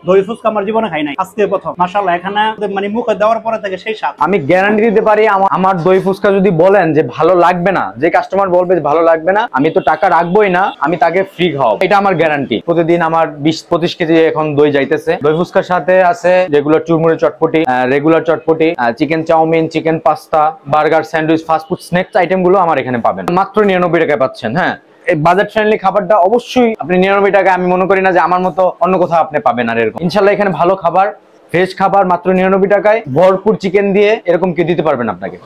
দই ফুচকা আমার জীবনে খাই নাই, আজকে প্রথম। মাশাআল্লাহ, এখানে মানে মুখে দেওয়ার পরে থেকে সেই স্বাদ। আমি গ্যারান্টি দিতে পারি, আমার দই ফুচকা যদি বলেন যে ভালো লাগবে না, যে কাস্টমার বলবে যে ভালো লাগবে না, আমি তো টাকা রাখবোই না, আমি তাকে ফ্রি খাওয়াবো, এটা আমার গ্যারান্টি। প্রতিদিন আমার 20-25 কেজি এখন দই যাইতেছে। দই ফুচকার সাথে আছে যেগুলো চুরমুড়ে চটপটি, রেগুলার চটপটি, chicken chow mein, chicken pasta, burger, sandwich, fast food, snacks item গুলো আমার এখানে পাবেন মাত্র 99 টাকায় পাচ্ছেন। হ্যাঁ, এই বাজেট ফ্রেন্ডলি খাবারটা অবশ্যই আপনি 99 টাকায়, আমি মনে করি না যে আমার মতো অন্য কোথাও আপনি পাবেন আর এরকম। ইনশাল্লাহ এখানে ভালো খাবার, ফ্রেশ খাবার মাত্র 99 টাকায়, ভরপুর চিকেন দিয়ে এরকম কেউ দিতে পারবেন আপনাকে।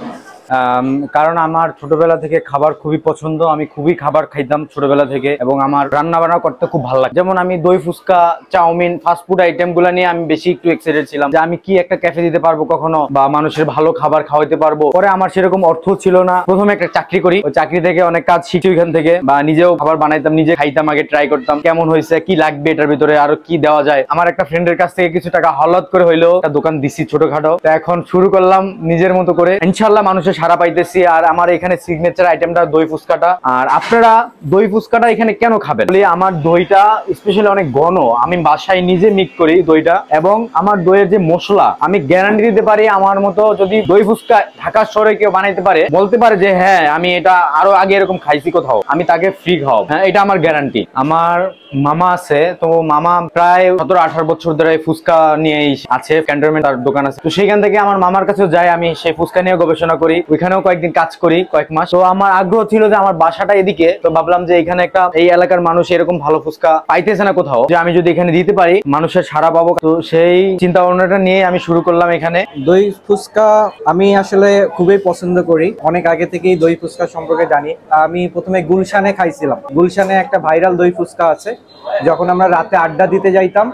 কারণ আমার ছোটবেলা থেকে খাবার খুবই পছন্দ, আমি খুবই খাবার খাইতাম ছোটবেলা থেকে, এবং আমার রান্না বান্না করতে খুব ভালো লাগে। যেমন আমি দই ফুচকা, চাউমিন, ফাস্টফুড আইটেম গুলা নিয়ে আমি বেশি একটু এক্সাইটেড ছিলাম যে আমি কি একটা ক্যাফে দিতে পারবো কখনো, বা মানুষের ভালো খাবার খাওয়াইতে পারবো। পরে আমার সেরকম অর্থ ছিল না, প্রথমে একটা চাকরি করি, ওই চাকরি থেকে অনেক কাজ শিখি ওইখান থেকে, বা নিজেও খাবার বানাইতাম, নিজে খাইতাম, আগে ট্রাই করতাম কেমন হয়েছে, কি লাগবে এটার ভিতরে, আরো কি দেওয়া যায়। আমার একটা ফ্রেন্ডের কাছ থেকে কিছু টাকা হলাদ করে হইলেও একটা দোকান দিছি ছোটখাটো। তো এখন শুরু করলাম নিজের মতো করে, ইনশাল্লাহ মানুষের সাড়া পাইতেছি। আর আমার এখানে সিগনেচার আইটেমটা দই ফুচকাটা। আর আপনারা দই ফুচকাটা এখানে কেন খাবেন? আমার দইটা স্পেশালি অনেক ঘন, আমি বাসায় নিজে মিক্স করি দইটা, এবং আমার দইয়ের যে মশলা, আমি গ্যারান্টি দিতে পারি আমার মতো যদি দই ফুচকা ঢাকা শহরে কেউ বানাইতে পারে, বলতে পারে যে হ্যাঁ আমি এটা আরো আগে এরকম খাইছি কোথাও, আমি তাকে ফ্রি খাওয়াবো। হ্যাঁ, এটা আমার গ্যারান্টি। আমার মামা আছে, তো মামা প্রায় 17-18 বছর ধরে ফুচকা নিয়ে আছে, ক্যান্টনমেন্ট আর দোকান আছে। তো সেখান থেকে আমার মামার কাছেও যাই, আমি সেই ফুচকা নিয়ে গবেষণা করি, ওইখানেও কয়েকদিন কাজ করি, কয়েক মাস। তো আমার আগ্রহ ছিল যে আমার বাসাটা এদিকে, তো ভাবলাম যে এখানে একটা, এই এলাকার মানুষ এরকম ভালো ফুচকা পাইতেছে না কোথাও, যে আমি যদি এখানে দিতে পারি মানুষের সাড়া পাবো। তো সেই চিন্তা ভাবনাটা নিয়ে আমি শুরু করলাম এখানে। দই ফুচকা আমি আসলে খুবই পছন্দ করি, অনেক আগে থেকেই দই ফুচকা সম্পর্কে জানি। আমি প্রথমে গুলশানে খাইছিলাম, গুলশানে একটা ভাইরাল দই ফুচকা আছে, যখন আমরা রাতে আড্ডা দিতে যাইতাম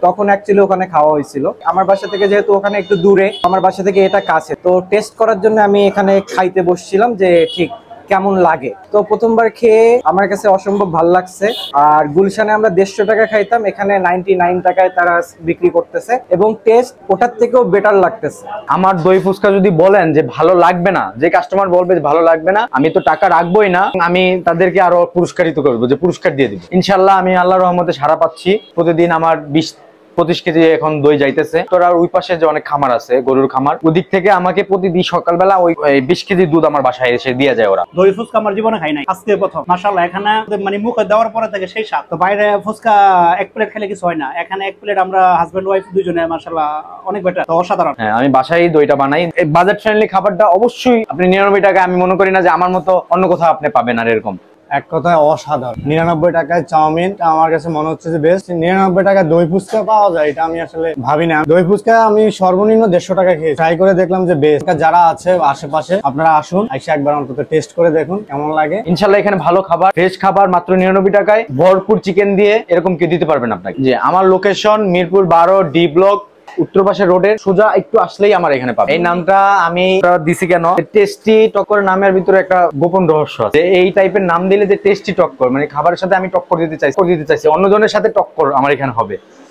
তখন অ্যাকচুয়ালি ওখানে খাওয়া হয়েছিল। আমার বাসা থেকে যেহেতু ওখানে একটু দূরে, আমার বাসা থেকে এটা কাছে, তো টেস্ট করার জন্য আমি এখানে খাইতে বসছিলাম যে ঠিক কেমন লাগে। তো প্রথমবার খেয়ে আমার কাছে অসম্ভব ভালো লাগছে। আর গুলশানে আমরা 150 টাকা খাইতাম, এখানে 99 টাকায় তারা বিক্রি করতেছে, এবং টেস্ট ওটার থেকেও বেটার লাগতেছে। আমার দই ফুচকা যদি বলেন যে ভালো লাগবে না, যে কাস্টমার বলবে যে ভালো লাগবে না, আমি তো টাকা রাখবোই না, আমি তাদেরকে আরো পুরস্কারিত করবো, যে পুরস্কার দিয়ে দিব। ইনশাল্লাহ আমি আল্লাহর রহমতে সাড়া পাচ্ছি। প্রতিদিন আমার 20-25 কেজি এখন দই যাইতেছে। তোর আর ওই পাশে যে অনেক খামার আছে, গরুর খামার, ওদিক থেকে আমাকে প্রতিদিন সকালবেলা ওই 20 কেজি দুধ আমার বাসায় এসে দিয়ে যায় ওরা। দই ফুচকা আমার জীবনে খাই নাই, আজকে প্রথম। মাশাআল্লাহ, এখানে মানে মুখে দেওয়ার পরে থেকে সেই স্বাদ। তো বাইরে ফুচকা এক প্লেট খেলে কিছু হয় না, এখানে এক প্লেট আমরা হাজবেন্ড ওয়াইফ দুইজনে মাশাআল্লাহ অনেক বেটার, তো অসাধারণ। হ্যাঁ, আমি বাসায় দইটা বানাই। এই বাজেট ফ্রেন্ডলি খাবারটা অবশ্যই আপনি 99 টাকায়, আমি মনে করি না যে আমার মতো অন্য কোথাও আপনি পাবেন আর এরকম। এক কথায় অসাধারণ। 99 টাকায় চাউমিন আমার কাছে মনে হচ্ছে যে বেস্ট। 99 টাকায় দই ফুচকা পাওয়া যায়, এটা আমি আসলে ভাবি না। দই ফুচকা আমি সর্বনিম্ন 150 টাকা খেয়ে ট্রাই করে দেখলাম যে বেস্ট। যারা আছে আশেপাশে আপনারা আসুন, এসে একবার অন্তত টেস্ট করে দেখুন কেমন লাগে। ইনশাল্লাহ এখানে ভালো খাবার, ফ্রেশ খাবার মাত্র 99 টাকায়, ভরপুর চিকেন দিয়ে এরকম কেউ দিতে পারবেন আপনাকে। যে আমার লোকেশন মিরপুর 12 ডি ব্লক, উত্তর পাশে রোডের সোজা একটু আসলেই আমার এখানে পাবেন। এই নামটা আমি দিছি কেন, টেস্টি টক্কর নামের ভিতরে একটা গোপন রহস্য আছে। এই টাইপের নাম দিলে যে টেস্টি টক্কর, মানে খাবারের সাথে আমি টক্কর দিতে চাইছি, অন্য জনের সাথে টক্কর আমার এখানে হবে।